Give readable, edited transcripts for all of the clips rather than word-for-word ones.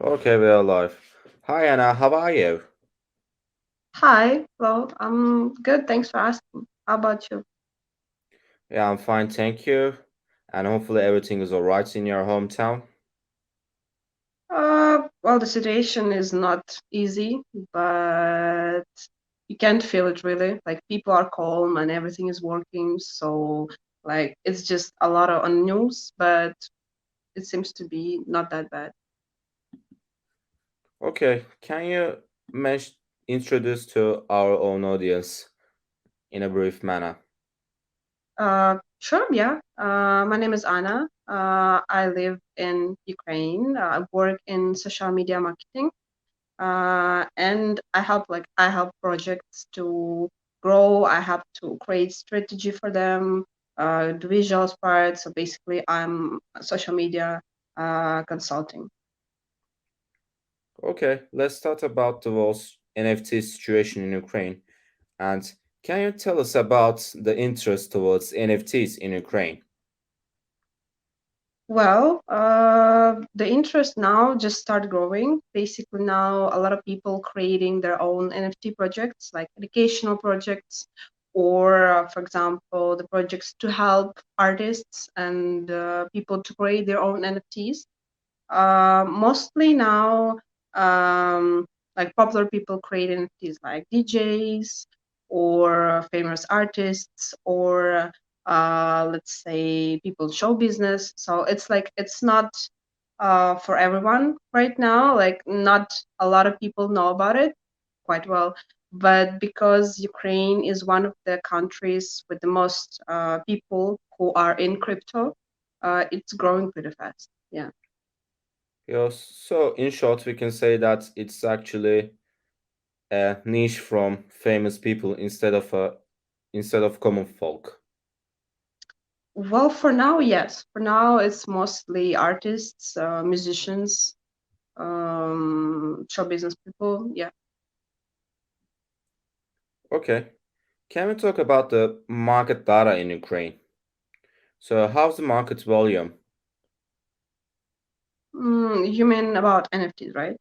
Okay, we're live. Hi Anna, how are you? Hi, hello. I'm good. Thanks for asking. How about you? Yeah, I'm fine, thank you. And hopefully everything is alright in your hometown. Well, the situation is not easy, but you can't feel it really. Like people are calm and everything is working. So, like, it's just a lot of on news, but it seems to be not that bad. Okay, can you introduce to our own audience in a brief manner? Sure, yeah. My name is Anna. I live in Ukraine. I work in social media marketing. And I help projects to grow. I have to create strategy for them, the visuals part. So basically, I'm a social media consulting. Okay, let's start about the whole NFT situation in Ukraine. And can you tell us about the interest towards NFTs in Ukraine? Well, the interest now just start growing. Basically, now a lot of people creating their own NFT projects, like educational projects, or for example, the projects to help artists and people to create their own NFTs. Mostly now, um, like popular people create NFTs like DJs or famous artists or let's say people in show business. So it's like it's not for everyone right now. Like not a lot of people know about it quite well, but because Ukraine is one of the countries with the most people who are in crypto, it's growing pretty fast. Yeah. Yes, so in short, we can say that it's actually a niche from famous people instead of common folk. Well, for now, yes. For now, it's mostly artists, musicians, show business people. Yeah. Okay. Can we talk about the market data in Ukraine? So, how's the market volume? You mean about NFTs, right?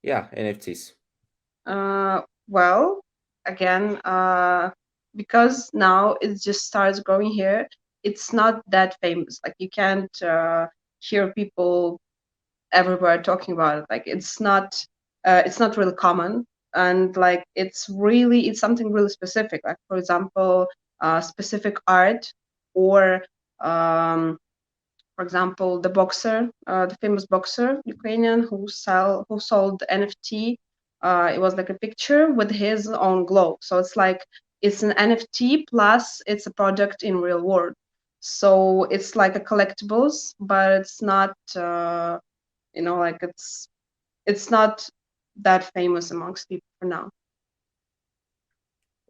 Yeah, NFTs. Well, again, because now it just starts growing here, it's not that famous. Like you can't hear people everywhere talking about it. Like it's not really common, and like it's something really specific. Like for example, specific art, or um, for example, the famous boxer Ukrainian who sold NFT. It was like a picture with his own glove. So it's like it's an NFT plus it's a product in real world. So it's like a collectibles, but it's not. Like it's not that famous amongst people for now.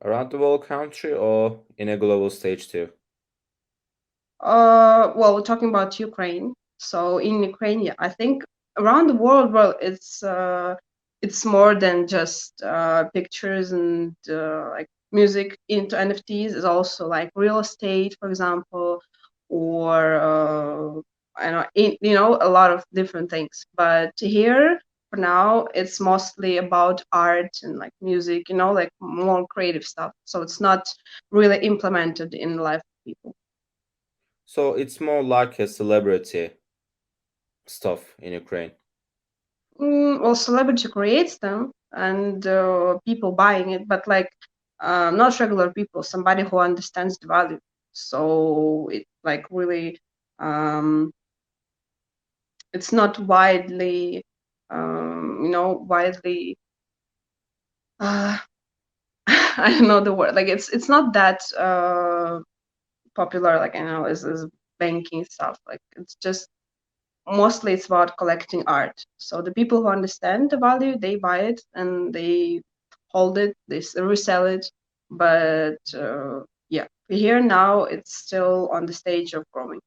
Around the whole country or in a global stage too? Well, we're talking about Ukraine. So in Ukraine, yeah, I think around the world, well, it's more than just pictures and like music into NFTs. Is also like real estate, for example, or I know, a lot of different things. But here, for now, it's mostly about art and like music, like more creative stuff. So it's not really implemented in the life of people. So, it's more like a celebrity stuff in Ukraine. Well, celebrity creates them and people buying it, but like not regular people, somebody who understands the value. So it like really, um, it's not widely, widely. Uh, I don't know the word. Like it's not that popular. Like I know is banking stuff. Like it's just mostly it's about collecting art. So the people who understand the value, they buy it and they hold it, they resell it. But yeah, here now it's still on the stage of growing.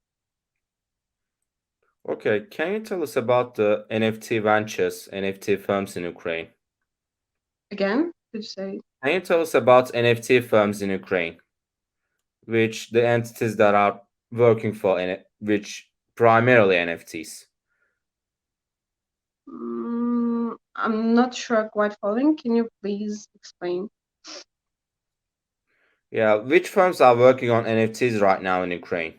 Okay, can you tell us about the NFT ventures, NFT firms in Ukraine? Again, could you say? Can you tell us about NFT firms in Ukraine, which the entities that are working for which primarily NFTs? I'm not sure quite following. Can you please explain? Yeah, which firms are working on NFTs right now in Ukraine?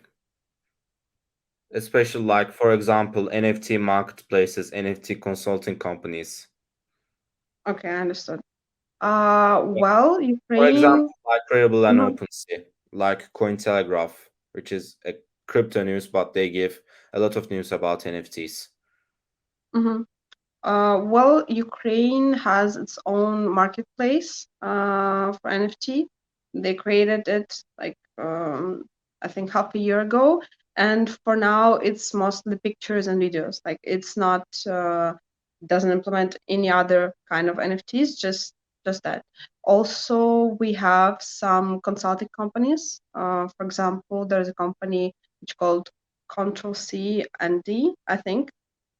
Especially like, for example, NFT marketplaces, NFT consulting companies. Okay, I understood. Yeah. Well, For example, Ukraine. like Credible and Mhm, OpenSea, like Cointelegraph, which is a crypto news, but they give a lot of news about NFTs. mhm. Well, Ukraine has its own marketplace for NFT. They created it like I think half a year ago, and for now it's mostly pictures and videos. Like it's not doesn't implement any other kind of NFTs, just that. Also, we have some consulting companies. For example, there's a company which called Control C and D, I think,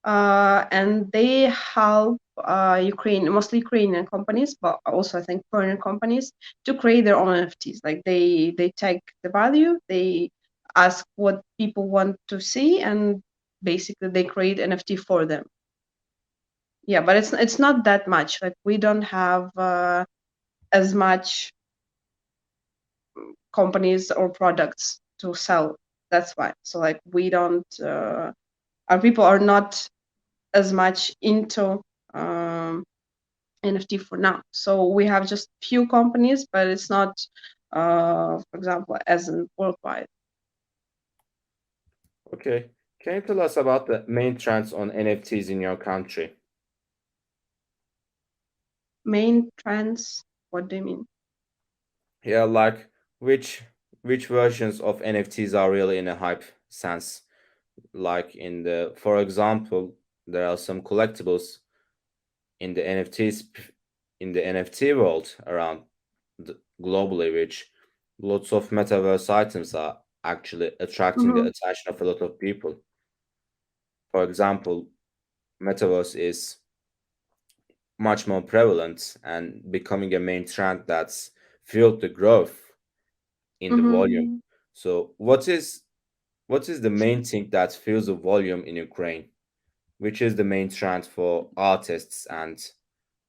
and they help mostly Ukrainian companies, but also I think foreign companies to create their own NFTs. Like they take the value, they ask what people want to see, and basically they create NFT for them. Yeah, but it's not that much. Like we don't have as much companies or products to sell. That's why. So like we don't. Our people are not as much into. NFT for now. So we have just few companies, but it's not, for example, as in worldwide. Okay. Can you tell us about the main trends on NFTs in your country? Main trends. What do you mean? Yeah, like which which versions of NFTs are really in a hype sense? Like in the, for example, there are some collectibles in the NFTs in the NFT world around globally, which lots of metaverse items are actually attracting the Mm-hmm, attention of a lot of people. For example, metaverse is much more prevalent and becoming a main trend that's fueled the growth in the mm-hmm. volume. So what is the main thing that fuels the volume in Ukraine? Which is the main trend for artists and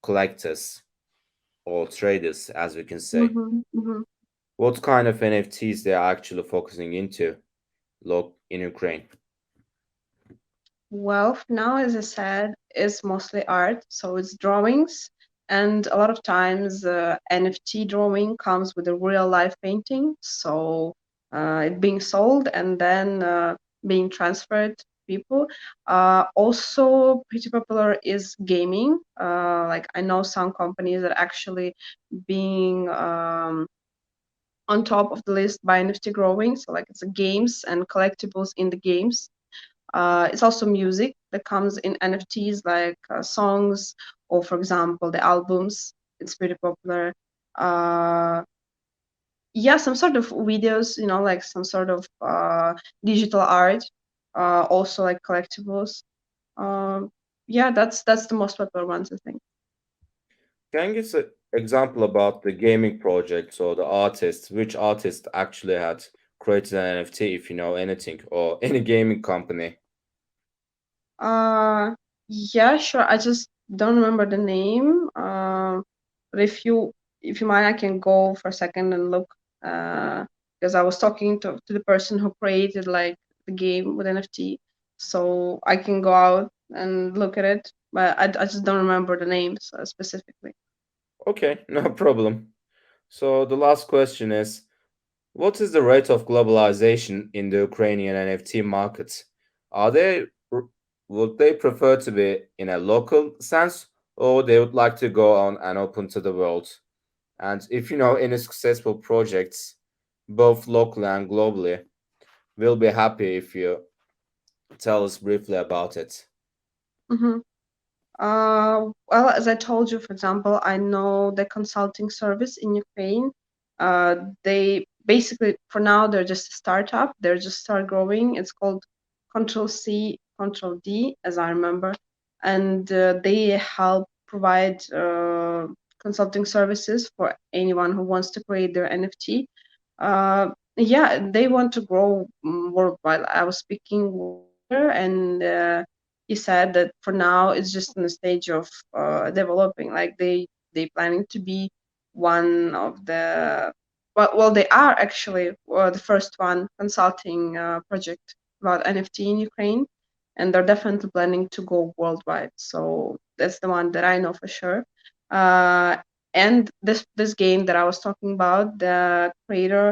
collectors or traders, as we can say? Mm-hmm, mm-hmm. What kind of NFTs they are actually focusing into in Ukraine? Well, for now, as I said, it's mostly art, so it's drawings, and a lot of times NFT drawing comes with a real life painting, so it being sold and then being transferred to people. Also, pretty popular is gaming. Like I know some companies that actually being on top of the list by NFT growing, so like it's games and collectibles in the games. It's also music that comes in NFTs, like songs or, for example, the albums. It's pretty popular. Uh, yeah, some sort of videos, like some sort of digital art. Also, like collectibles. Um, yeah, that's the most popular ones, I think. Can you give an example about the gaming projects or the artists? Which artist actually had created an NFT, if you know anything, or any gaming company? Uh, yeah, sure. I just don't remember the name. But if you mind, I can go for a second and look. Because I was talking to the person who created like the game with NFT, so I can go out and look at it. But I just don't remember the names specifically. Okay, no problem. So the last question is, what is the rate of globalization in the Ukrainian NFT markets? Are they would they prefer to be in a local sense, or they would like to go on and open to the world? And if you know any successful projects, both locally and globally, we'll be happy if you tell us briefly about it. Mm-hmm. Well, as I told you, for example, I know the consulting service in Ukraine. They basically, for now, they're just a startup. They're just start growing. It's called Control C, Control D, as I remember, and they help provide consulting services for anyone who wants to create their NFT. Yeah, they want to grow worldwide. I was speaking with her, and he said that for now it's just in the stage of developing. Like they planning to be one of the well they are actually the first one consulting project about NFT in Ukraine, and they're definitely planning to go worldwide. So that's the one that I know for sure. Uh, and this game that I was talking about, the creator,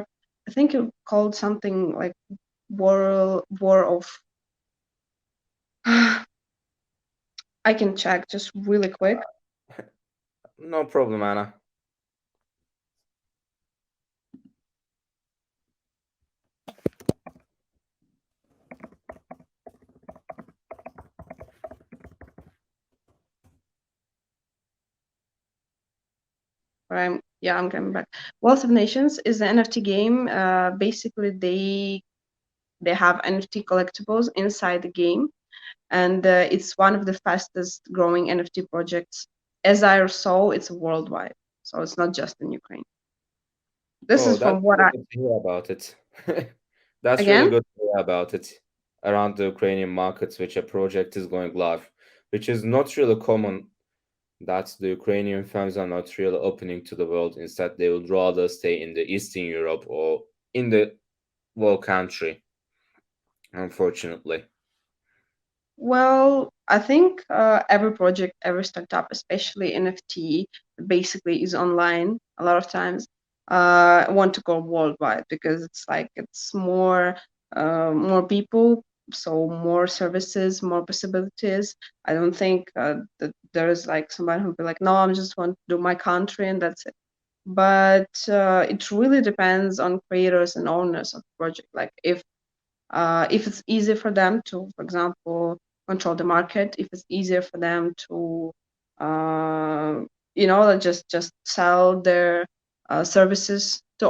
I think it called something like War of. I can check just really quick. No problem, Anna. I'm coming back. Wealth of Nations is an NFT game. Basically, they have NFT collectibles inside the game, and it's one of the fastest growing NFT projects. As I saw, it's worldwide, so it's not just in Ukraine. This Oh, is that's from what really I good to hear about it. That's really again. good to hear about it around the Ukrainian markets, which a project is going live, which is not really common that the Ukrainian firms are not really opening to the world. Instead, they would rather stay in the Eastern Europe or in the world country, unfortunately. Well, I think every project, every startup, especially NFT, basically is online a lot of times. Want to go worldwide because it's like it's more people, so more services, more possibilities. I don't think that there's like somebody who'll be like, no, I'm just want to do my country and that's it. But it really depends on creators and owners of the project. Like if it's easier for them to, for example, control the market, if it's easier for them to, uh, like just sell their services to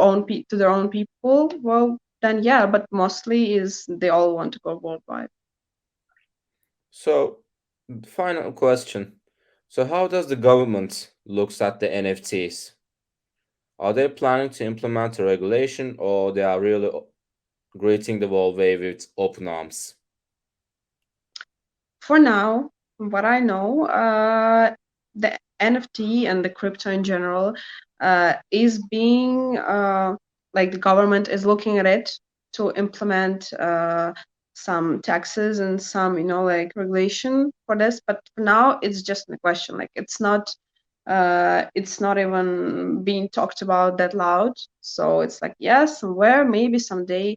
their own people, well, then yeah. But mostly is they all want to go worldwide. So, final question. So, how does the government looks at the NFTs? Are they planning to implement a regulation, or they are really greeting the whole wave with open arms? For now, from what I know, the NFT and the crypto in general is being like the government is looking at it to implement some taxes and some, like regulation for this. But for now, it's just a question. Like it's not even being talked about that loud. So it's like yes, somewhere, maybe someday,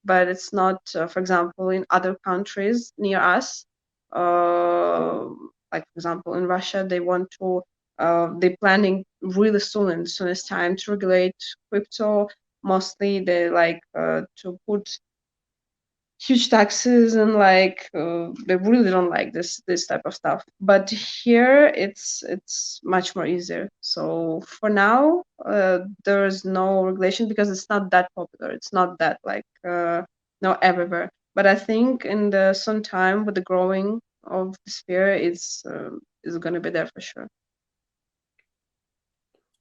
but it's not. For example, in other countries near us, uh, like for example in Russia, they want to. They're planning really soon, in the soonest time, to regulate crypto. Mostly, they like to put huge taxes and like they really don't like this type of stuff. But here it's much more easier. So for now, there is no regulation because it's not that popular. It's not that like no everywhere. But I think in the soon time with the growing of the sphere, is gonna be there for sure.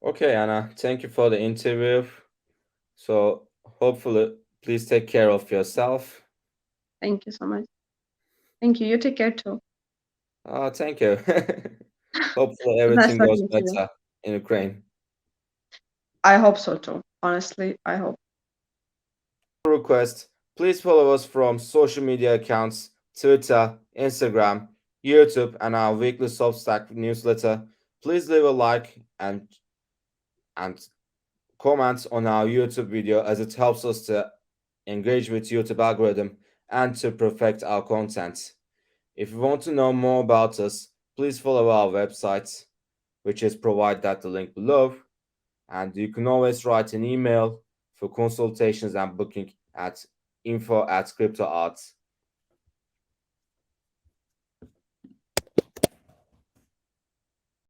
Okay, Anna, thank you for the interview. So, hopefully, please take care of yourself. Thank you so much. Thank you. You take care too. Thank you. Hopefully, It's nice everything goes talking to you. better in Ukraine. I hope so too. Honestly, I hope. Request, please follow us from social media accounts Twitter, Instagram, YouTube, and our weekly Substack newsletter. Please leave a like and comment on our YouTube video as it helps us to engage with YouTube algorithm and to perfect our content. If you want to know more about us, please follow our website, which is provided at the link below. And you can always write an email for consultations and booking at info@cryptoarts